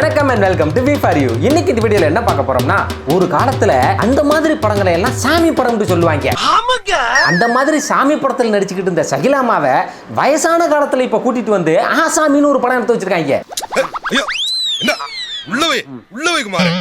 வணக்கம் and welcome to V4U. இன்னைக்கு இந்த வீடியோல என்ன பார்க்க போறோம்னா, ஒரு காலத்துல அந்த மாதிரி படங்களை எல்லாம் சாமி படம்னு சொல்லுவாங்க. அந்த மாதிரி சாமி படத்துல நடிச்சுக்கிட்டு இருந்த சகிலாமாவை வயசான காலத்துல இப்ப கூட்டிட்டு வந்து ஆசாமின்னு ஒரு படம் எடுத்து வச்சிருக்காங்க.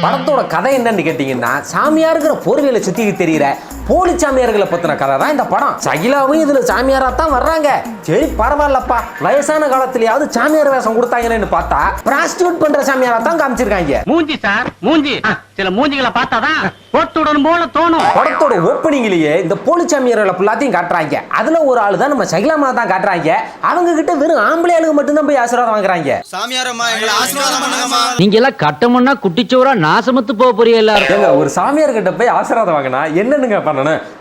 படத்தோட கதை என்னன்னு கேட்டீங்கன்னா, சாமியாருங்கிற போர்வையில சுத்தி தெரியுற போலி சாமியார்களை பத்தின கதை தான் இந்த படம். சகிலாவும் இதுல சாமியாரா தான் வர்றாங்க. சரி பரவாயில்லப்பா, வயசான காலத்திலயாவது சாமியார் வேஷம் கொடுத்தாங்கன்னு பார்த்தா பிராஸ்டியூட் பண்ற சாமியாரா தான் காமிச்சிருக்காங்க. மூஞ்சி சார் மூஞ்சி, சில மூஞ்சிகளை பார்த்தாதான் போட்டுடன் போல தோணும். படத்தோட ஓப்பனிங்லயே இந்த போலி சாமியார்களை எல்லாத்தையும் காட்டுறாங்க. அதுல ஒரு ஆளு தான் நம்ம சகிலாமா தான் காட்டுறாங்க. அவங்க கிட்ட வெறும் ஆம்பளை ஆளுங்க மட்டும் தான் போய் ஆசீர்வாதம் வாங்குறாங்க. சாமியாரம்மா எங்களை ஆசீர்வாதம் பண்ணுங்கம்மா. நீங்க எல்லாம் கட்டமுன்னா குட்டிச்சோரா நாசமத்து போக போறீங்க எல்லாரும். ஒரு சாமியார் கிட்ட போய் ஆசீர்வாதம் வாங்கினா என்னன்னு பண்ணணும்?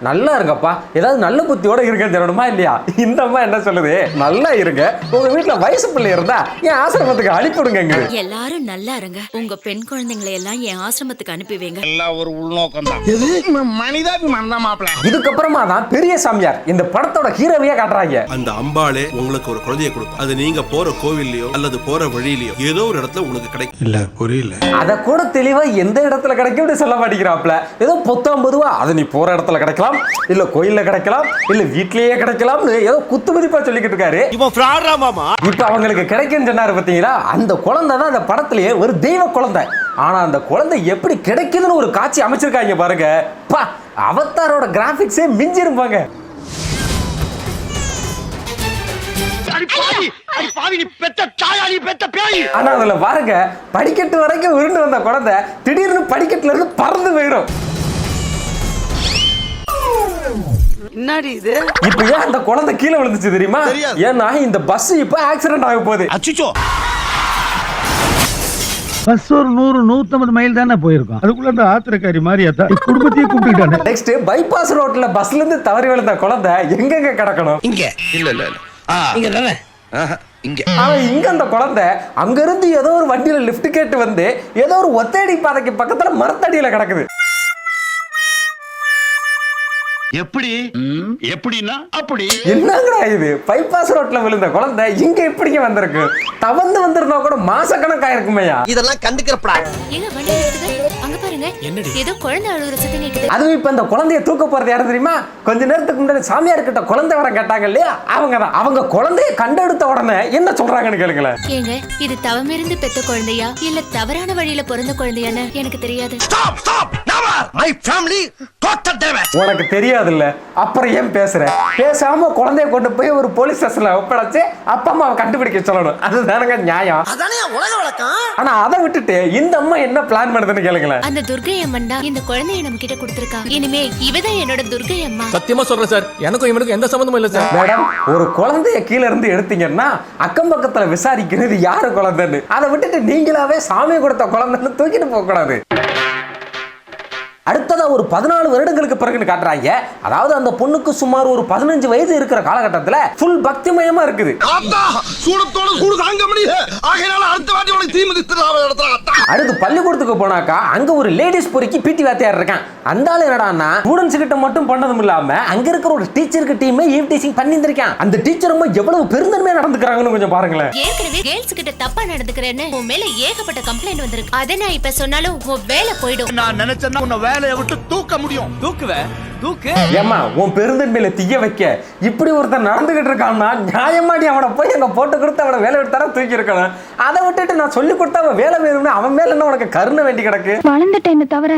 நல்லா இருங்கப்பா, ஏதாவது நல்ல புத்தியோட இருக்கேன்னு சொல்லணுமா இல்லையா? இந்த அம்மா என்ன சொல்லுது, நல்லா இருங்க, உங்க வீட்டுல வயசு பிள்ளை இருந்தா என் ஆசிரமத்துக்கு அனுப்பிவிடுங்க. எல்லாரும் நல்லா இருங்க, உங்க பெண் குழந்தைங்களை எல்லாம் என் ஆசிரமத்துக்கு அனுப்பிவேங்க. எல்லாம் ஒரு உள்நோக்கம் தான். மனிதாபிமானம் தான் மாப்பிள. இதுக்கப்புறமா தான் பெரிய சாமியார் இந்த படத்தோட ஹீரோவையா காட்டுறாங்க. அந்த அம்பாளே உங்களுக்கு ஒரு குழந்தையை கொடுக்கும். அது நீங்க போற கோவில்லையோ அல்லது போற வழியிலயோ ஏதோ ஒரு இடத்துல உங்களுக்கு கிடைக்கும். இல்ல புரியல. அத கூட தெளிவா எந்த இடத்துல கிடைக்கும் சொல்ல மாட்டேங்கிறாப்ல. ஏதோ 19 அது நீ போற இடத்துல கிடைக்கலாம், இல்ல கோயில்ல கிடைக்கலாம், இல்ல வீட்லயே கிடைக்கலாம், ஏதோ குத்து மதிப்பா சொல்லிக்கிட்டு இருக்காரு. இப்ப அவங்களுக்கு கிடைக்குன்னு சொன்னாரு பாத்தீங்களா, அந்த குழந்தை தான் அந்த படத்திலேயே ஒரு தெய்வ குழந்தை. ஆனா அந்த குழந்தை எப்படி கிடைக்குதுன்னு ஒரு காட்சி அமைச்சிருக்காங்க பாருங்க. பா, அவதாரோட கிராபிக்ஸே மிஞ்சி இருப்பாங்க. ஆனா அதுல பாருங்க, படிக்கட்டு வரைக்கும் உருண்டு வந்த குழந்தை திடீர்னு படிக்கட்டுல இருந்து பறந்து போயிடும். இப்ப ஏன் அந்த குழந்தை கீழே விழுந்துச்சு தெரியுமா? ஏன்னா இந்த பஸ் இப்ப ஆக்சிடென்ட் ஆக போகுது. பஸ் ஒரு 100-150 மைல் தானே போயிருக்கோம். அதுக்குள்ள அந்த ஆத்திரக்காரி மாதிரியா குடும்பத்தையே கூப்பிட்டுட்டாங்க. நெக்ஸ்ட் பைபாஸ் ரோட்ல பஸ்ல இருந்து தவறி விழுந்த குழந்தை எங்கெங்க கிடக்கணும்? இங்க இல்ல இங்க தானே. ஆனா இங்க அந்த குழந்தை அங்க இருந்து ஏதோ ஒரு வண்டியில லிஃப்ட் கேட்டு வந்து ஏதோ ஒரு ஒத்தடி பாதைக்கு பக்கத்துல மரத்தடியில கிடக்குது. எப்படின்னா அப்படி என்னங்கடா இது? பைபாஸ் ரோட்ல விழுந்த குழந்தை இங்க எப்படிங்க வந்திருக்கு? தவந்து வந்திருந்தா கூட மாசக்கணக்கா இருக்குமையா. இதெல்லாம் கண்டுக்கிறப்படா. ஏங்க வண்டி நிறுத்துங்க, அங்க பாருங்க, ஏதோ குழந்தை அழுகுற சத்தம் கேக்குது. அதுவும் இப்ப இந்த குழந்தைய தூக்க போறது யாரு தெரியுமா? கொஞ்ச நேரத்துக்கு முன்னாடி சாமியார் கிட்ட குழந்தை வர கேட்டாங்க இல்லையா, அவங்கதான். அவங்க குழந்தைய கண்டெடுத்த உடனே என்ன சொல்றாங்கன்னு கேளுங்களேன். ஏங்க, இது தவமிருந்து பெத்த குழந்தையா இல்ல தவறான வழியில பிறந்த குழந்தையான்னு எனக்கு தெரியாது. உனக்கு தெரியாதுல்ல, அப்புறம் ஏன் பேசுற? பேசாம குழந்தைய கொண்டு போய் ஒரு போலீஸ் ஸ்டேஷன்ல ஒப்படைச்சு அப்பா அம்மாவை கண்டுபிடிக்க சொல்லணும். அதுதானங்க நியாயம். ஆனா அதை விட்டுட்டு இந்த அம்மா என்ன பிளான் பண்ணுதுன்னு கேளுங்களேன். அந்த துர்கை அம்மன் தான் இந்த குழந்தைய நம்ம கிட்ட கொடுத்திருக்கா. இனிமே இவதான் என்னோட துர்கை அம்மா. சத்தியமா சொல்றேன் சார், எனக்கும் இவனுக்கும் எந்த சம்பந்தமும் இல்ல சார். மேடம், ஒரு குழந்தைய கீழ இருந்து எடுத்தீங்கன்னா அக்கம் பக்கத்துல விசாரிக்கிறது யாரு குழந்தைன்னு. அதை விட்டுட்டு நீங்களாவே சாமி கொடுத்த குழந்தைன்னு தூக்கிட்டு போக கூடாது. அடுத்ததா ஒரு 14 வருடங்களுக்கு பிறகு காட்டுறாங்க. அதாவது அந்த பொண்ணுக்கு சுமார் ஒரு 15 வயது இருக்கிற காலகட்டத்துல ஃபுல் பக்திமயமா இருக்குது. அடுத்து பள்ளிக்கூடத்துக்கு போனாக்கா அங்க ஒரு லேடிஸ் பொறுக்கி பிடி வாத்தியார் இருக்கான். அந்த ஆளு என்னடான்னா ஸ்டூடண்ட்ஸ் கிட்ட மட்டும் பண்ணதும் இல்லாம அங்க இருக்கிற ஒரு டீச்சருக்கு டீமே ஈவ் டீசிங் பண்ணியிருக்கான். அந்த டீச்சரும் எவ்வளவு பெருந்தன்மையா நடந்துக்கிறாங்கன்னு கொஞ்சம் பாருங்களேன். ஏற்கனவே கேர்ள்ஸ் கிட்ட தப்பா நடந்துக்கிறேன்னு உன் மேல ஏகப்பட்ட கம்ப்ளைண்ட் வந்திருக்கு. அதை நான் இப்ப சொன்னாலும் உன் வேலை போயிடும். நான் நினைச்சேன்னா உன்னை வேலையை விட்டு தூக்க முடியும். ஏமா, உன் பெருந்தன்மையில தீய வைக்க இப்படி ஒருத்தர் நடந்துகிட்டு இருக்கான்னா நியாயமாடி அவனை போய் அங்க போட்டு கொடுத்து அவனை வேலை எடுத்தாரா தூக்கி இருக்கணும். அதை விட்டுட்டு நான் சொல்லி கொடுத்தா அவன் வேலை வேணும்னு அவன் மேல என்ன உனக்கு கருணை வேண்டி கிடக்கு? வளர்ந்துட்டேன்னு தவிர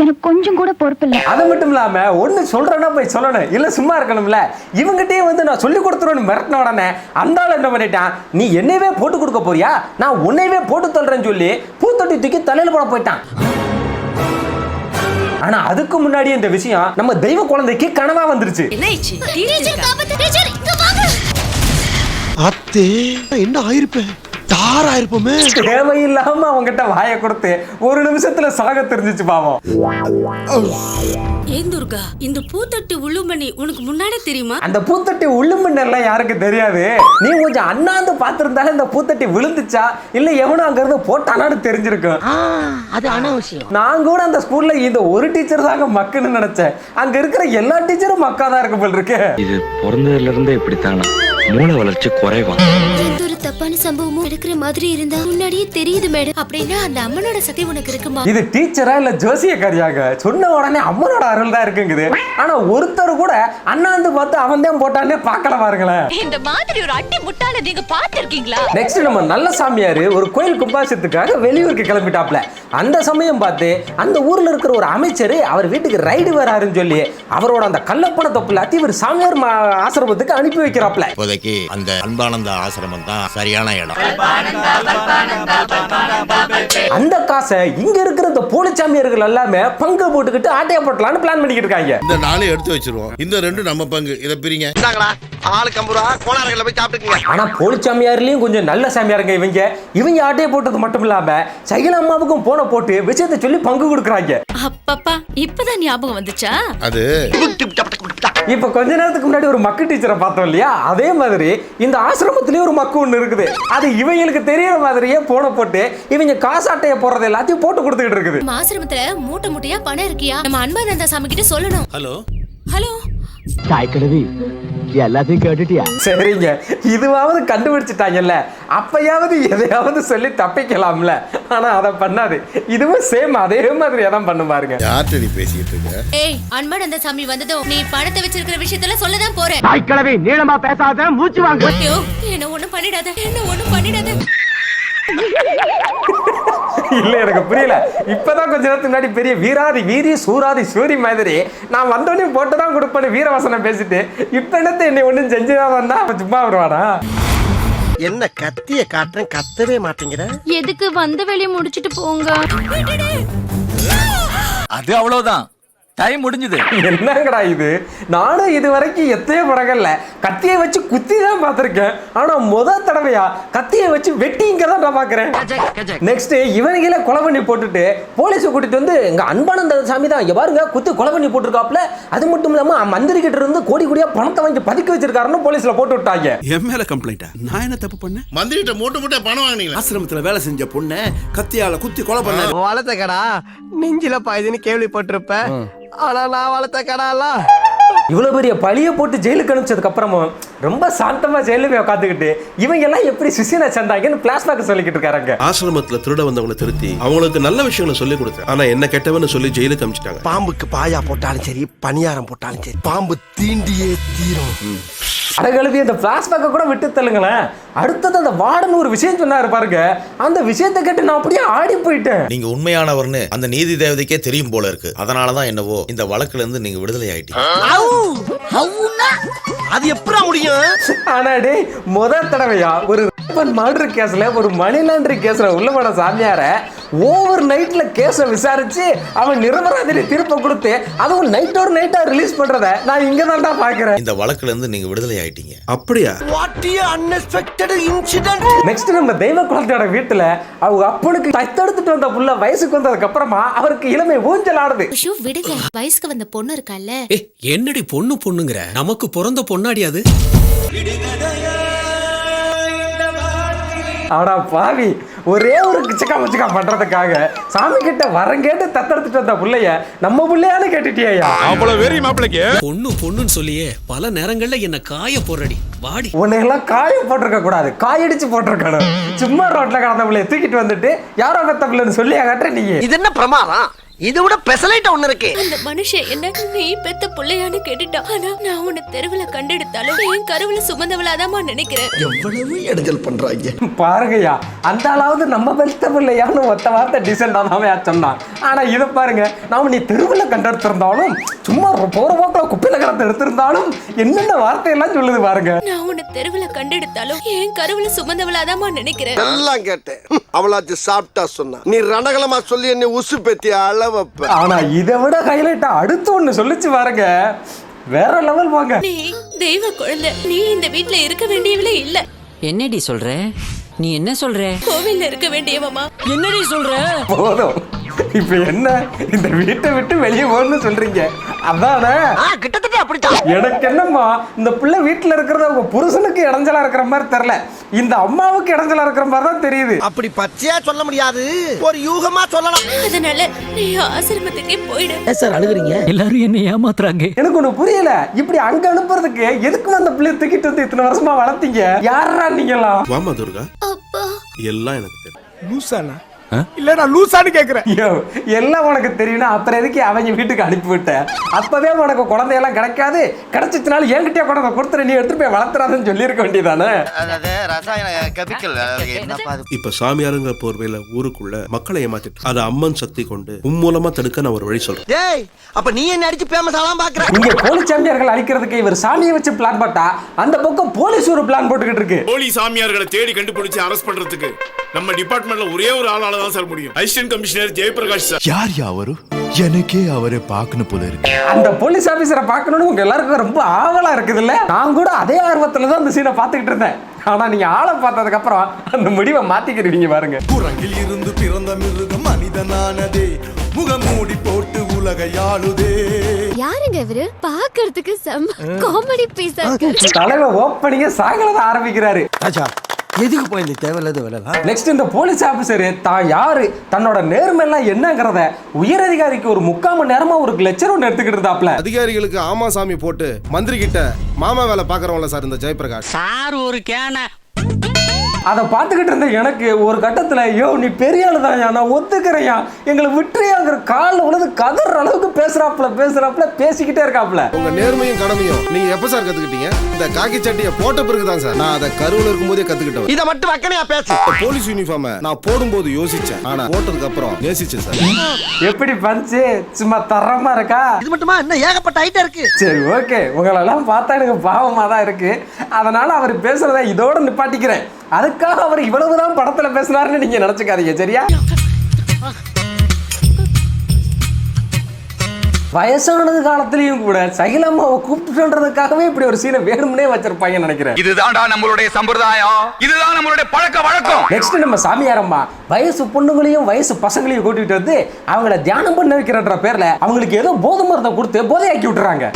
எனக்கு கொஞ்சம் கூட பொறுப்பு இல்லை. அது மட்டும் இல்லாம ஒண்ணு சொல்றேன்னா போய் சொல்லணும், இல்ல சும்மா இருக்கணும்ல. இவங்கிட்டே வந்து நான் சொல்லி கொடுத்துருவேன்னு மிரட்டின உடனே அந்த ஆள் என்ன பண்ணிட்டான், நீ என்னையவே போட்டு கொடுக்க போறியா, நான் உன்னையவே போட்டு தள்ளுறேன்னு சொல்லி பூத்தொட்டி தூக்கி தலையில போட போயிட்டான். ஆனா அதுக்கு முன்னாடி இந்த விஷயம் நம்ம தெய்வ குழந்தைக்கு கனவா வந்துருச்சு. என்ன ஆயிருப்பேன்? தேவையில்லாம அவங்கிட்ட வாயை கொடுத்து ஒரு நிமிஷத்துல சாக தெரிஞ்சிச்சு பாவம். ஏன் துர்கா, இந்த பூத்தொட்டி உள்ளுமணி உனக்கு முன்னாடி தெரியுமா? அந்த பூத்தொட்டி உள்ளுமணி எல்லாம் யாருக்கு தெரியாது. நீ கொஞ்சம் அண்ணாந்து பாத்திருந்தாலும் இந்த பூத்தொட்டி விழுந்துச்சா இல்ல எவனும் அங்க இருந்து போட்டானான்னு தெரிஞ்சிருக்கும். அது அனாவசியம். நான் கூட அந்த ஸ்கூல்ல இந்த ஒரு டீச்சர் தாங்க மக்குன்னு நினைச்சேன். அங்க இருக்கிற எல்லா டீச்சரும் மக்காதான் இருக்கு போல் இருக்கு. இது பிறந்ததுல இருந்தே இப்படித்தானா? மூளை வளர்ச்சி குறைவா? தப்பான சம்பவமும் நடக்கிற மாதிரி இருந்தா முன்னாடியே தெரியுது மேடம். அப்படின்னா அந்த அம்மனோட சக்தி உனக்கு இருக்குமா? இது டீச்சரா இல்ல ஜோசியக்காரியாக? சொன்ன உடனே அம்மனோட அருள் தான் இருக்குங்குது. ஆனா ஒருத்தர் கூட அண்ணாந்து பார்த்து அவன் தான் போட்டானே பார்க்கல பாருங்களேன். இந்த மாதிரி ஒரு அட்டி முட்டாள நீங்க பாத்திருக்கீங்களா? நெக்ஸ்ட் நம்ம நல்ல சாமியார் ஒரு கோயில் கும்பாசத்துக்காக வெளியூருக்கு கிளம்பிட்டாப்ல. அந்த சமயம் பார்த்து அந்த ஊர்ல இருக்கிற ஒரு அமைச்சர் அவர் வீட்டுக்கு ரைடு வராருன்னு சொல்லி அவரோட அந்த கள்ளப்பண தொப்புலாத்தி இவர் சாமியார் ஆசிரமத்துக்கு அனுப்பி வைக்கிறாப்ல. இப்போதைக்கு அந்த அன்பானந்த ஆசிரமம் தான் சரியான இடம். அந்த காசை இங்க இருக்கிற இந்த போலிச்சாமியார்கள் எல்லாமே பங்கு போட்டுக்கிட்டு ஆட்டைய போட்டலான்னு பிளான் பண்ணிக்கிட்டு இருக்காங்க. இந்த 4 எடுத்து வச்சிருவோம், இந்த 2 நம்ம பங்கு, இதை பிரிங்க. ஆளுக்கு 50 ரூபா கோணாரங்களை போய் சாப்பிட்டுக்குங்க. ஆனா போலிச்சாமியார்லயும் கொஞ்சம் நல்ல சாமியாருங்க இவங்க ஆட்டைய போட்டது மட்டும் இல்லாம சகில அம்மாவுக்கும் போன போட்டு விஷயத்தை சொல்லி பங்கு கொடுக்குறாங்க. அப்பப்பா இப்பதான் ஞாபகம் வந்துச்சா? அது இப்ப கொஞ்ச நேரத்துக்கு முன்னாடி ஒரு மக்கு டீச்சரை பார்த்தோம் இல்லையா, அதே மாதிரி இந்த ஆசிரமத்திலேயே ஒரு மக்கு ஒண்ணு இருக்குது. அது இவங்களுக்கு தெரியற மாதிரியே போன போட்டு இவங்க காசாட்டைய போறது எல்லாத்தையும் போட்டு கொடுத்துக்கிட்டு இருக்குது. நம்ம ஆசிரமத்துல மூட்டை மூட்டையா பணம் இருக்கியா? நம்ம அன்பானந்தா சாமி கிட்ட சொல்லணும். ஹலோ ஹலோ எல்லாத்தையும் கேட்டுட்டியா? சரிங்க, இதுவாவது கண்டுபிடிச்சிட்டாங்கல்ல, அப்பயாவது எதையாவது சொல்லி தப்பிக்கலாம்ல. ஆனா அதை பண்ணாது. இதுவும் சேம் அதே மாதிரி தான் பண்ணு பாருங்க. யார்கிட்ட நீ பேசிட்டு இருக்க? ஏய், அன்பானந்தா சாமி வந்ததும் நீ பணத்தை வச்சிருக்கிற விஷயத்துல சொல்லதான் போறேன். தாய்க்கிழவி நீளமா பேசாத, மூச்சு வாங்க. ஐயோ, என்ன ஒண்ணும் பண்ணிடாத, என்ன ஒண்ணும் பண்ணிடாத. இல்ல எனக்கு புரியல. இப்பதான் கொஞ்ச நேரத்துக்கு முன்னாடி பெரிய வீராதி வீரி சூராதி சூரி மாதிரி நான் வந்தோடனே போட்டுதான் கொடுப்பேன்னு வீரவசனம் பேசிட்டு இப்ப என்னத்தை என்னை ஒண்ணும் செஞ்சுதான் வந்தா சும்மா வருவானா? என்ன கத்திய காட்டுறேன், கத்தவே மாட்டேங்கிற. எதுக்கு வந்த வேலையை முடிச்சிட்டு போங்க. அது அவ்வளவுதான், டைம் முடிஞ்சது. என்னங்கடா இது? நானும் இது வரைக்கும் எத்தனையோ படங்கள்ல கத்தியை வச்சு குத்தி தான் பார்த்திருக்கேன். ஆனா முதல் தடவையா கத்தியை வச்சு வெட்டி இங்க தான் நான் பாக்குறேன். நெக்ஸ்ட் இவனுங்களே கொலை பண்ணி போட்டுட்டு போலீஸை கூட்டிட்டு வந்து எங்க அன்பானந்த சாமி தான் இங்க பாருங்க குத்தி கொலை பண்ணி போட்டிருக்காப்ல. அது மட்டும் இல்லாம மந்திரி கிட்ட இருந்து கோடி கோடியா பணத்தை வாங்கி பதுக்கி வச்சிருக்காருன்னு போலீஸ்ல போட்டு விட்டாங்க. என் மேல கம்ப்ளைண்டா? நான் என்ன தப்பு பண்ணேன்? மந்திரிட்ட மூட்டை பணம் வாங்கினீங்களா? ஆசிரமத்துல வேலை செஞ்ச பொண்ணை கத்தியால குத்தி கொலை பண்ண வளர்த்த கடா நெஞ்சில பாயுதுன்னு கேள்விப்பட்டிருப்ப. ஆனா நான் வளர்த்த கடால இவ்வளவு பெரிய பழிய போட்டு ஜெயிலுக்கு அனுப்பிச்சதுக்கு அப்புறமும் ரொம்ப சாந்தமா ஜெயில போய் உட்காந்துக்கிட்டு இவங்க எல்லாம் எப்படி சிசினை சேர்ந்தாங்கன்னு பிளாஷ்பேக் சொல்லிக்கிட்டு இருக்காங்க. ஆசிரமத்துல திருட வந்தவங்களை திருத்தி அவங்களுக்கு நல்ல விஷயங்களை சொல்லி கொடுத்தேன். ஆனா என்ன கெட்டவன்னு சொல்லி ஜெயிலுக்கு அனுப்பிச்சிட்டாங்க. பாம்புக்கு பாயா போட்டாலும் சரி, பணியாரம் போட்டாலும் சரி, பாம்பு தீண்டியே தீரும். அடகழுவி அந்த பிளாஷ்பேக்கை கூட விட்டு தள்ளுங்களேன். அடுத்தது அந்த வார்டன் ஒரு விஷயம் சொன்னாரு பாருங்க, அந்த விஷயத்தை கேட்டு நான் அப்படியே ஆடி போயிட்டேன். நீங்க உண்மையானவர்னு அந்த நீதி தேவதைக்கே தெரியும் போல இருக்கு. அதனாலதான் என்னவோ இந்த வழக்குல இருந்து நீங்க விடுதலை ஆயிட்டீங்க. அது எப்படா முடியும்? ஆனா டே முதல் தடவையா ஒரு மர்டர் கேஸ்ல ஒரு மணி லாண்டரி கேஸ்ல உள்ள போன சாமியார ஓவர் நைட்ல கேஸ விசாரிச்சு அவன் நிரபராதியை திருப்ப கொடுத்து அதுவும் நைட்டோட நைட்டா ரிலீஸ் பண்றத நான் இங்க தான்டா பாக்குறேன். இந்த வழக்குல இருந்து நீங்க விடுதலை ஆயிட்டீங்க. அப்படியா? What A unexpected incident. Next நம்ம தெய்வ குழந்தையோட வீட்டுல அவங்க அப்பனுக்கு தத்தெடுத்துட்டு வந்த புள்ள வயசுக்கு வந்ததுக்கு அப்புறமா அவருக்கு இளமை ஊஞ்சல் ஆடுது. ஐயோ விடுங்க, வயசுக்கு வந்த பொண்ணு இருக்கல்ல. என்னடி பொண்ணுங்கிற? நமக்கு பிறந்த பொண்ணாடி அது. ஆனா பாவி, ஒரே ஒரு கிச்சக்கா முச்சக்கா பண்றதுக்காக சாமி கிட்ட வரம் கேட்டு தத்தெடுத்துட்டு வந்த புள்ளைய நம்ம புள்ளையானு கேட்டுட்டியா? அவ்வளவு வெறி மாப்பிளைக்கு. பொண்ணுன்னு சொல்லியே பல நேரங்கள்ல என்ன காய போடுறடி. வாடி. உன்னையெல்லாம் காய போட்டிருக்க கூடாது, காயடிச்சு போட்டிருக்கணும். சும்மா ரோட்ல கடந்த பிள்ளைய தூக்கிட்டு வந்துட்டு யாரோ பெத்த பிள்ளைன்னு சொல்லி காட்டுற நீ. இது என்ன பிரமாதம்? இதை விட பெசலைட் ஒண்ணு இருக்கு. அந்த மனுஷன் என்ன நீ பெத்த புள்ளையான்னு கேட்டுட்டான். ஆனா நான் உன்னை தெருவுல கண்டெடுத்தாலும் என் கருவுல சுமந்தவளாதாமா நினைக்கிறேன். எவ்வளவு இடைஞ்சல் பண்றாங்க பாருங்கய்யா, அந்த அளவுக்கு நம்ம பெத்த பிள்ளையான்னு ஒத்த வார்த்தை டீசெண்டா தான் சொன்னான். ஆனா இதை பாருங்க, நாம நீ தெருவுல கண்டெடுத்திருந்தாலும் சும்மா போற போக்கில் குப்பையில கடத்த எடுத்திருந்தாலும் என்னென்ன வார்த்தையெல்லாம் சொல்லுது பாருங்க. நான் உன்னை தெருவுல கண்டெடுத்தாலும் என் கருவுல சுமந்தவளாதாமா நினைக்கிறேன். எல்லாம் கேட்டேன். அவளாச்சு சாப்பிட்டா சொன்னா நீ ரணகலமா சொல்லி என்ன உசு பெத்தி அளவப்ப. ஆனா இதை விட ஹைலைட்டா அடுத்து ஒண்ணு சொல்லிச்சு பாருங்க, வேற லெவல் வாங்க. நீ தெய்வ குழந்தை, நீ இந்த வீட்ல இருக்க வேண்டியவளே இல்ல. என்னடி சொல்ற? நீ என்ன சொல்ற? கோவில்ல இருக்க வேண்டியவமா. என்னடி சொல்ற? போதும், இப்ப என்ன இந்த வீட்டை விட்டு வெளியே போகணும்னு சொல்றீங்க அதானே? கிட்டத்தட்ட அப்படித்தான். எனக்கு என்னம்மா இந்த பிள்ளை வீட்டுல இருக்கிறது உங்க புருஷனுக்கு இடைஞ்சலா இருக்கிற மாதிரி தெரியல, இந்த அம்மாவுக்கு இடைஞ்சலா இருக்கிற மாதிரி தான் தெரியுது. அப்படி பச்சையா சொல்ல முடியாது, ஒரு யூகமா சொல்லலாம். அதனால நீ ஆசிரமத்துக்கே போயிடு. சார் அழுகுறீங்க? எல்லாரும் என்ன ஏமாத்துறாங்க. எனக்கு ஒண்ணு புரியல, இப்படி அங்க அனுப்புறதுக்கு எதுக்கு அந்த பிள்ளைய தூக்கிட்டு வந்து இத்தனை வருஷமா வளர்த்தீங்க? யாரா நீங்களாம்? வாமா துர்கா, அப்பா எல்லாம் எனக்கு தெரியும். லூசானா? இல்ல நான் லூசான்னு கேக்குறேன். ஐயோ, எல்லாம் உனக்கு தெரியும்னா அப்புறம் எதுக்கு அவங்க வீட்டுக்கு அனுப்பி விட்ட? அப்பவே உனக்கு குழந்தையெல்லாம் கிடைக்காது, கிடைச்சிச்சுனாலும் என்கிட்டயே குழந்தை கொடுத்துரு, நீ எடுத்து போய் வளர்த்துறாதுன்னு சொல்லியிருக்க வேண்டியதானே? இப்ப சாமியாருங்கிற போர்வையில ஊருக்குள்ள மக்களை ஏமாத்திட்டு அதை அம்மன் சக்தி கொண்டு மூலமா தடுக்க நான் ஒரு வழி சொல்றேன். டேய், அப்ப நீ என்ன அடிச்சு ஃபேமஸ் ஆலாம் பாக்குற? இங்க போலீஸ் சாமியார்கள் அழிக்கிறதுக்கு இவர் சாமியை வச்சு பிளான் போட்டா, அந்த பக்கம் போலீஸ் ஒரு பிளான் போட்டுக்கிட்டு இருக்கு. போலீஸ் சாமியார்களை தேடி கண்டுபிடிச்சு அரெஸ்ட் பண்றதுக்கு நம்ம டிபார்ட்மெண்ட்ல ஒரே ஒரு ஆளால தான் சார் முடியும். Assistant commissioner Jayaprakash sir. யார் யாவரு? எனக்கே அவரை பார்க்கணும் போல இருக்கு. அந்த போலீஸ் ஆபீசரை பார்க்கணும்னு உங்க எல்லாருக்கும் ரொம்ப ஆவலா இருக்குதுல்ல? நான் கூட அதே ஆர்வத்துல தான் அந்த சீனை பார்த்துக்கிட்டு இருந்தேன். ஆனா நீங்க ஆளை பார்த்ததுக்கு அப்புறம் அந்த முடிவை மாத்திக்கிறீங்க பாருங்க. குரங்கில் இருந்து பிறந்த மிருகம் மனிதனானதே, முகமூடி போட்டு உலகையாளுதே. யாருங்க இவரு? பாக்குறதுக்கு செம்ம காமெடி பீஸா இருக்கு. தலைவர் ஓப்பனிங்க சாயங்காலம் ஆரம்பிக்கிறாரு. ராஜா, எதுக்கு போய் இந்த தேவையில்லாத வேலை? நெக்ஸ்ட் இந்த போலீஸ் ஆபீசர் தான் யாரு, தன்னோட நேர்மையெல்லாம் என்னங்கிறத உயர் அதிகாரிக்கு ஒரு 3/4 மணி நேரமா ஒரு லெக்சர் ஒன்று எடுத்துக்கிட்டு இருந்தாப்ல. அதிகாரிகளுக்கு ஆமா சாமி போட்டு மந்திரி கிட்ட மாமா வேலை பாக்குறவங்கள சார் இந்த ஜெயபிரகாஷ் சார் ஒரு கேன அதை பார்த்துக்கிட்டு இருந்த எனக்கு ஒரு கட்டத்தில், ஐயோ நீ பெரிய ஆளு தான், நான் ஒத்துக்கிறேயா, எங்களை விட்டுறியாங்கிற காலில் உழுது கதற அளவுக்கு பேசுறாப்புல பேசிக்கிட்டே இருக்காப்புல. உங்க நேர்மையும் கடமையும் நீங்க எப்ப சார் கத்துக்கிட்டீங்க? இந்த காக்கி சட்டியை போட்ட பிறகு தான் சார். நான் அதை கருவுல இருக்கும் போதே கத்துக்கிட்டேன். இத மட்டும் வக்கனையா பேசு. போலீஸ் யூனிஃபார்ம் நான் போடும்போது யோசிச்சேன், ஆனா போட்டதுக்கு அப்புறம் நேசிச்சேன் சார். எப்படி பஞ்சு சும்மா தரமா இருக்கா? இது மட்டுமா என்ன ஏகப்பட்ட ஐட்டம் இருக்கு. சரி ஓகே, உங்களெல்லாம் பார்த்தா எனக்கு பாவமாக தான் இருக்கு, அதனால அவர் பேசுறத இதோட நிப்பாட்டிக்கிறேன். அதுக்காக அவர் இவ்வளவுதான் படத்துல பேசினாருன்னு நீங்க நினைச்சுக்காதீங்க, சரியா? வயசானது காலத்திலயும் கூட சகிலம்மாவை கூப்பிட்டுன்றதுக்காகவே இப்படி ஒரு சீனை வேணும்னே வச்சிருப்பாங்கன்னு நினைக்கிறேன். இதுதான்டா நம்மளுடைய சம்பிரதாயம், இதுதான் நம்மளுடைய பழக்க வழக்கம். நெக்ஸ்ட் நம்ம சாமியாரம்மா வயசு பொண்ணுங்களையும் வயசு பசங்களையும் கூட்டிட்டு வந்து அவங்கள தியானம் பண்ண வைக்கிறன்ற பேர்ல அவங்களுக்கு ஏதோ போதை மருந்தை கொடுத்து போதையாக்கி விட்டுறாங்க.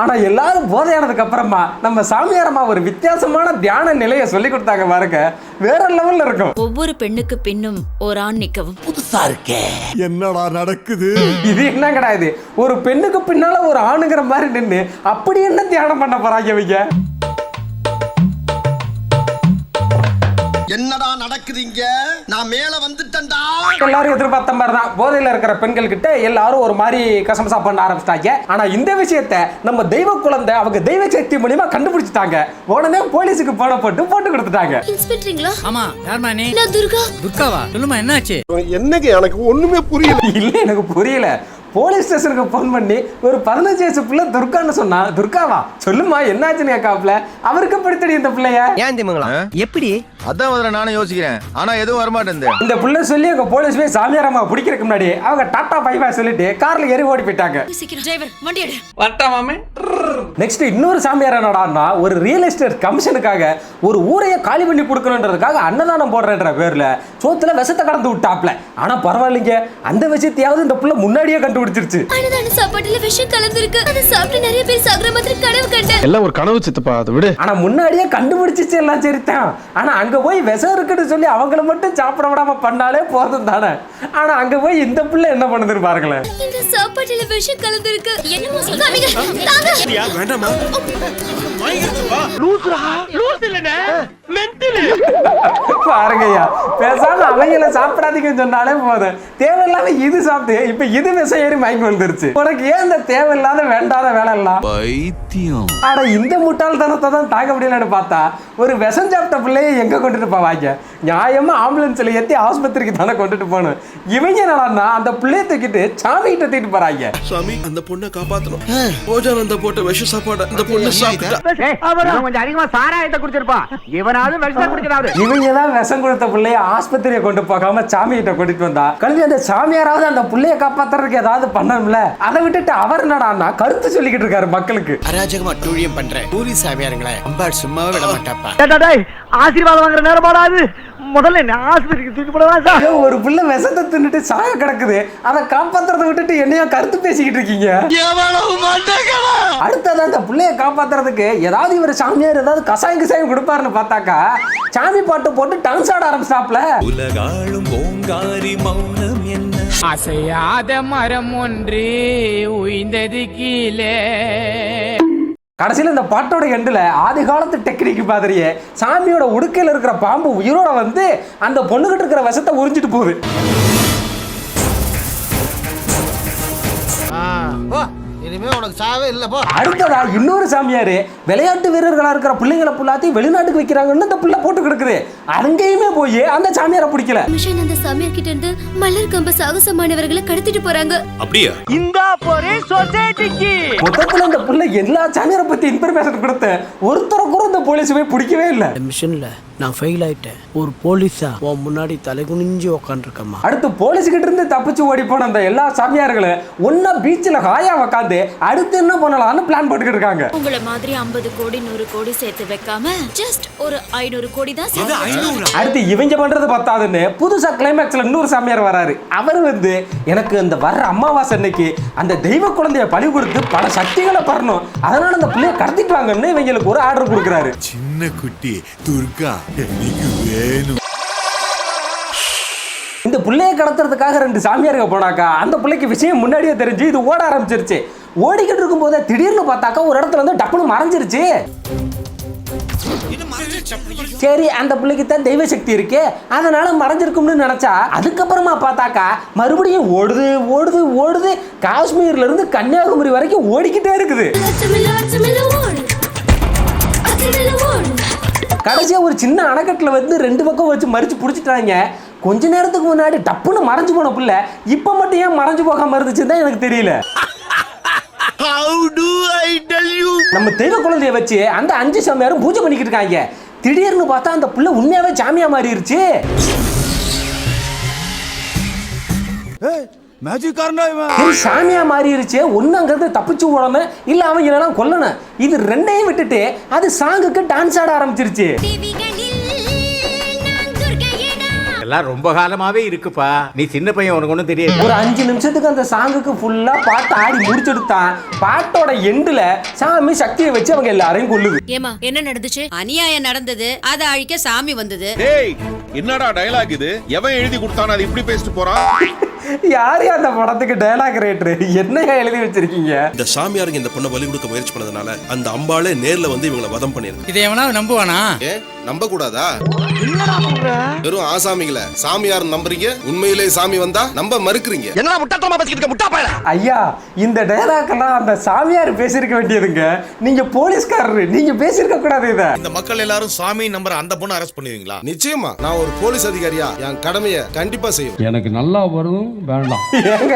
ஆனா எல்லாரும் போதையானதுக்கு அப்புறமா நம்ம சாமியாரம்மா ஒரு வித்தியாசமான தியான நிலையை சொல்லி கொடுத்தாங்க பாருங்க, வேற லெவல்ல இருக்கும். ஒவ்வொரு பெண்ணுக்கு பின்னும் ஒரு ஆண் நிற்கவும். புதுசா இருக்கே. என்னடா நடக்குது? இது என்ன கிடையாது, ஒரு பெண்ணுக்கு பின்னால ஒரு ஆணுங்கிற மாதிரி நின்று அப்படி என்ன தியானம் பண்ண போறாங்க இவங்க? என்னடா நடக்குதுங்க? நான் மேல வந்துட்டேன்டா. எல்லாரும் எதிர்பார்த்த மாதிரி தான், போதையில இருக்கிற பெண்கள் கிட்ட எல்லாரும் ஒரு மாதிரி கசமசா பண்ண ஆரம்பிச்சிட்டாங்க. ஆனா இந்த விஷயத்தை நம்ம தெய்வ குழந்தை அவங்க தெய்வ சக்தி மூலியமா கண்டுபிடிச்சிட்டாங்க. உடனே போலீஸுக்கு போன போட்டு கொடுத்துட்டாங்க. இன்ஸ்பெக்டருங்களா? ஆமா, யார்மா நீ? நான் துர்கா. துர்காவா? சொல்லுமா என்னாச்சு? என்னங்க எனக்கு ஒண்ணுமே புரியல. இல்ல எனக்கு புரியல. போலீஸ் ஸ்டேஷனுக்கு போன் பண்ணி ஒரு 15 வயசு பிள்ளை துர்கான்னு சொன்னா, துர்காவா சொல்லுமா என்னாச்சுன்னு கேட்காப்ல. அவருக்கு பிடித்தடி இந்த பிள்ளைய ஏன் திமுங்களா? எப்படி? அதான் முதல்ல நானும் யோசிக்கிறேன், ஆனா எதுவும் வரமாட்டேன். இந்த பிள்ளை சொல்லி அங்க போலீஸ் போய் சாமியாரம்மா பிடிக்கிறதுக்கு முன்னாடி அவங்க டாட்டா பை பை சொல்லிட்டு கார்ல ஏறி ஓடி போயிட்டாங்க. சீக்கிரம் டிரைவர் வண்டி எடு. வரட்டாமாமே. நெக்ஸ்ட் இன்னொரு சாமியார் என்னடான்னா, ஒரு ரியல் எஸ்டேட் கமிஷனுக்காக ஒரு ஊரையே காலி பண்ணி கொடுக்கணுன்றதுக்காக அன்னதானம் போடுறன்ற பேர்ல சோத்துல விஷத்தை கடந்து விட்டாப்ல. ஆனா பரவாயில்லைங்க, அந்த விஷயத்தையாவது இந்த பிள்ளை முன்னாடியே கண்டுபிடிச்சிருச்சு. அன்னதான சாப்பாட்டுல விஷம் கலந்திருக்கு, அதை சாப்பிட்டு நிறைய பேர் சாகுற மாதிரி கனவு கண்டேன். எல்லாம் ஒரு கனவு சித்தப்பா, அதை விடு. ஆனா முன்னாடியே கண்டுபிடிச்சிச்சு, எல்லாம் சரிதான். ஆனா அங்க போய் விஷம் இருக்குன்னு சொல்லி அவங்கள மட்டும் சாப்பிட விடாம பண்ணாலே போதும் தானே. ஆனா அங்க போய் இந்த பிள்ளை என்ன பண்ணுதுன்னு பாருங்களேன். இந்த சாப்பாட்டுல விஷம் கலந்திருக்கு, என்னமோ சொல்லாதீங்க. தாங்க. வேண்டாமா? பாருங்கய்யா, பேசாம அவங்கள சாப்பிடாதீங்கன்னு சொன்னாலே போதும். தேவையில்லாம இது சாப்பிட்டு இப்ப இது விஷம் ஏறி மயங்கி வந்துருச்சு. உனக்கு ஏன் இந்த தேவையில்லாத வேண்டாத வேலை எல்லாம்? பைத்தியம். ஆனா இந்த முட்டாள்தனத்தை தான் தாங்க முடியலன்னு பார்த்தா ஒரு விஷம் சாப்பிட்ட பிள்ளைய எங்க கொண்டுட்டு போவாங்க? நியாயமா ஆம்புலன்ஸ்ல ஏத்தி ஆஸ்பத்திரிக்கு தானே கொண்டுட்டு போகணும். இவங்க என்னன்னா அந்த பிள்ளைய தூக்கிட்டு சாமி கிட்ட தூக்கிட்டு போறாங்க. சாமி அந்த பொண்ணை காப்பாத்தணும். போஜானந்த போட்ட விஷ சாப்பாடு அந்த பொண்ணு சாப்பிட்டா. கொஞ்சம் அதிகமா சாராயத்தை குடிச்சிருப்பான், இவனாவது விஷம் குடிக்கிறாரு. இவங்க தான் விஷம் கொடுத்த பிள்ளைய ஆஸ்பத்திரியை கொண்டு போகாம சாமி கிட்ட கொண்டுட்டு வந்தா கல்வி அந்த சாமியாராவது அந்த பிள்ளைய காப்பாத்துறதுக்கு ஏதாவது பண்ணணும்ல. அதை விட்டுட்டு அவர் என்னடான்னா கருத்து சொல்லிக்கிட்டு இருக்காரு மக்களுக்கு. அராஜகமா டூழியம் பண்றேன் பூரி சாமியாருங்களே, அம்பாள் சும்மாவே விட மாட்டாப்பா. ஆசீர்வாதம் வாங்குற நேரம் போடாது, முதல்ல என்ன ஆஸ்பத்திரிக்கு தூக்கி போடவா சார்? ஐயோ, ஒரு புள்ள விஷத்தை தின்னுட்டு சாக கிடக்குது, அதை காப்பாத்துறதை விட்டுட்டு என்னையா கருத்து பேசிக்கிட்டு இருக்கீங்க? அடுத்தது அந்த புள்ளைய காப்பாத்துறதுக்கு ஏதாவது இவர் சாமியார் ஏதாவது கசாயம் கொடுப்பாருன்னு பார்த்தாக்கா சாமி பாட்டு போட்டு டான்ஸ் ஆட ஆரம்பிச்சாப்ல. உலகாளும் ஓங்காரி மௌனம் என்ன அசையாத மரம் ஒன்று உயிர்ந்தது கீழே. கடைசியில் இந்த பாட்டோட எண்டுல ஆதி காலத்து டெக்னிக் மாதிரியே சாமியோட உடுக்கையில் இருக்கிற பாம்பு உயிரோட வந்து அந்த பொண்ணுகிட்ட இருக்கிற விஷத்தை உறிஞ்சிட்டு போகுது. இனிமே உனக்கு சாவே இல்ல போ. அடுத்ததா இன்னொரு சாமியாரு விளையாட்டு வீரர்களா இருக்கிற பிள்ளைங்களை புள்ளாத்தையும் வெளிநாட்டுக்கு வைக்கிறாங்கன்னு இந்த புள்ள போட்டு கிடக்குது. அங்கேயுமே போய் அந்த சாமியாரை பிடிக்கல. மிஷன் அந்த சாமியார் கிட்ட இருந்து மலர் கம்ப சாகசமானவர்களை கடத்திட்டு போறாங்க. அப்படியா? இந்த போரே சொசைட்டிக்கு மொத்தத்துல இந்த புள்ள எல்லா சாமியாரை பத்தி இன்ஃபர்மேஷன் கொடுத்த ஒருத்தரை கூட இந்த போலீஸ் போய் பிடிக்கவே இல்லை. மிஷன்ல நான் ஃபெயில் ஆயிட்டேன். ஒரு போலீஸா உன் முன்னாடி தலை குனிஞ்சு உக்காந்துருக்கம்மா. அடுத்து போலீஸ் கிட்ட இருந்து தப்பிச்சு ஓடி போன அந்த எல்லா சாமியார்களும் ஒன்னா பீச்சில் ஹாயா உக்காந்து அடுத்து என்ன பண்ணலாம்னு பிளான் போட்டுக்கிட்டு இருக்காங்க. உங்களை மாதிரி 50 கோடி 100 கோடி சேர்த்து வைக்காம ஜஸ்ட் ஒரு 500 கோடி தான் அடுத்து இவங்க பண்றது பத்தாதுன்னு புதுசா கிளைமேக்ஸ்ல இன்னொரு சாமியார் வராரு. அவர் வந்து எனக்கு இந்த வர்ற அமாவாசை அன்னைக்கு அந்த தெய்வ குழந்தைய பலி கொடுத்து பல சக்திகளை பெறணும், அதனால அந்த பிள்ளைய கடத்திட்டு வாங்கன்னு இவங்களுக்கு ஒரு ஆர்டர் கொடுக்குறாரு. சின்ன குட்டி துர்கா எனக்கு வேணும். இந்த பிள்ளைய கடத்துறதுக்காக 2 சாமியார்கள் போனாக்கா அந்த பிள்ளைக்கு விஷயம் முன்னாடியே தெரிஞ்சு இது ஓட ஆரம்பிச்சிருச்சு. ஓடிக்கிட்டு இருக்கும் போதே திடீர்னு பார்த்தாக்கா ஒரு இடத்துல வந்து டப்புனு மறைஞ்சிருச்சு. சரி, அந்த பிள்ளைக்கு தான் தெய்வ சக்தி இருக்கு, அதனால மறைஞ்சிருக்கும்னு நினைச்சா அதுக்கப்புறமா பார்த்தாக்கா மறுபடியும் ஓடுது ஓடுது ஓடுது, காஷ்மீர்ல இருந்து கன்னியாகுமரி வரைக்கும் ஓடிக்கிட்டே இருக்குது. கடைசியா ஒரு சின்ன அணைக்கட்டுல வந்து 2 பக்கம் வச்சு மறிச்சு பிடிச்சிட்டாங்க. கொஞ்ச நேரத்துக்கு முன்னாடி டப்புன்னு மறைஞ்சு போன பிள்ளை இப்ப மட்டும் ஏன் மறைஞ்சு போகாம இருந்துச்சுன்னு தான் எனக்கு தெரியல. நம்ம தெய்வ குழந்தைய வச்சு அந்த 5 சாமியாரும் பூஜை பண்ணிக்கிட்டு இருக்காங்க. திடீர்னு பார்த்தா அந்த புள்ள உண்மையாவே சாமியா மாறிடுச்சு. சாமியா மாறிடுச்சு. ஒன்னு அங்கிருந்து தப்பிச்சு ஓடணும், இல்ல அவங்க எல்லாம் கொல்லணும். இது ரெண்டையும் விட்டுட்டு அது சாங்குக்கு டான்ஸ் ஆட ஆரம்பிச்சிருச்சு. எல்லாம் ரொம்ப காலமாவே இருக்குப்பா, நீ சின்ன பையன், உனக்கு ஒண்ணும் தெரியாது. ஒரு 5 நிமிஷத்துக்கு அந்த சாங்குக்கு ஃபுல்லா பாட்டு ஆடி முடிச்செடுத்தான். பாட்டோட எண்டுல சாமி சக்தியை வச்சு அவங்க எல்லாரையும் கொல்லுது. ஏமா என்ன நடந்துச்சு? அநியாயம் நடந்தது, அதை அழிக்க சாமி வந்தது. டேய், என்னடா டயலாக் இது? எவன் எழுதி கொடுத்தானே அது இப்படி பேசிட்டு போறான்? யாரு அந்த படத்துக்கு டயலாக் ரைட்டர்? என்ன எழுதி வச்சிருக்கீங்க? இந்த சாமியாருக்கு இந்த பொண்ணை பலி கொடுக்க முயற்சி பண்ணதுனால அந்த அம்பாளே நேர்ல வந்து இவங்களை வதம் பண்ணிருக்கு. இதை எவனா நம்புவானா? நம்ப கூடாதா? வெறும் ஆசாமிகள சாமியார் நம்புறீங்க, உண்மையிலே சாமி வந்தா நம்ப மறுக்கிறீங்க. என்னடா முட்டாத்தனமா பேசிக்கிட்டு இருக்க முட்டா பயல? ஐயா, இந்த டயலாக் எல்லாம் அந்த சாமியார் பேசியிருக்க வேண்டியதுங்க. நீங்க போலீஸ்காரரு, நீங்க பேசியிருக்க கூடாது. இத இந்த மக்கள் எல்லாரும் சாமி நம்பர் அந்த பொண்ணு அரெஸ்ட் பண்ணுவீங்களா? நிச்சயமா நான் ஒரு போலீஸ் அதிகாரியா என் கடமையை கண்டிப்பா செய்வேன். எனக்கு நல்லா வரும் வேண்டாம். ஏங்க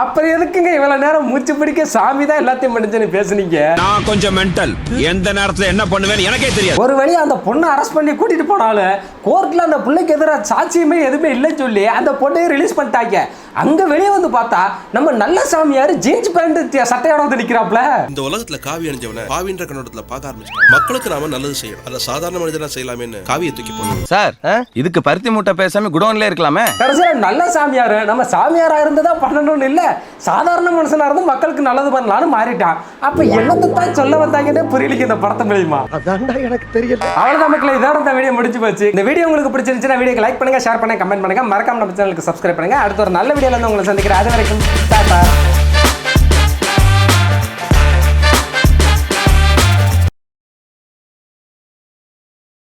அப்புறம் எதுக்குங்க இவ்வளவு நேரம் மூச்சு பிடிக்க சாமி தான் எல்லாத்தையும் பண்ணுச்சுன்னு பேசுனீங்க? நான் கொஞ்சம் மென்டல், எந்த நேரத்துல என்ன பண்ணுவேன்னு எனக்கே தெரியாது. ஒரு வழி அந்த பொண்ணை அரெஸ்ட் பண்ணி கூட்டிட்டு போனாலும் கோர்ட்ல அந்த பிள்ளைக்கு எதிராக சாட்சியமே எதுவுமே இல்லைன்னு சொல்லி அந்த பொண்ணையை ரிலீஸ் பண்ணிட்டாங்க. அங்க வெளியே வந்து பார்த்தா நம்ம நல்ல சாமியார் ஜீன்ஸ் பேண்ட் சட்டையோட வந்து நிக்கிறாப்ல. இந்த உலகத்துல காவி அணிஞ்சவன பாவின்ற கண்ணோட்டத்துல பார்க்க ஆரம்பிச்சு மக்களுக்கு நாம நல்லது செய்யணும், அத சாதாரண மனிதனா செய்யலாமேன்னு காவியை தூக்கி போடணும். சார், இதுக்கு பருத்தி மூட்டை பேசாம குடோன்ல இருக்கலாமே. கடைசியில நல்ல சாமியார் நம்ம சாமியாரா இருந்ததா பண்ணணும்னு இல்ல, சாதாரண மனுஷனா இருந்து மக்களுக்கு நல்லது பண்ணலாம்னு மாறிட்டான். அப்ப என்னத்தை தான் சொல்ல வந்தாங்கன்னு புரியலிக்கு இந்த படத்தை மூலியமா. அதான்டா எனக்கு தெரியல. அவ்வளவுதான் மக்களே, இதோட இந்த வீடியோ முடிஞ்சு போச்சு. இந்த வீடியோ உங்களுக்கு பிடிச்சிருந்துச்சுன்னா வீடியோக்கு லைக் பண்ணுங்க, ஷேர் பண்ணுங்க, கமெண்ட் பண்ணுங்க, மறக்காம நம்ம சேனலுக்கு சப்ஸ்கிரைப் பண்ணுங்க. அடுத்த ஒரு நல்ல வீடியோல வந்து உங்களை சந்திக்கிறேன். அது வரைக்கும் டாடா.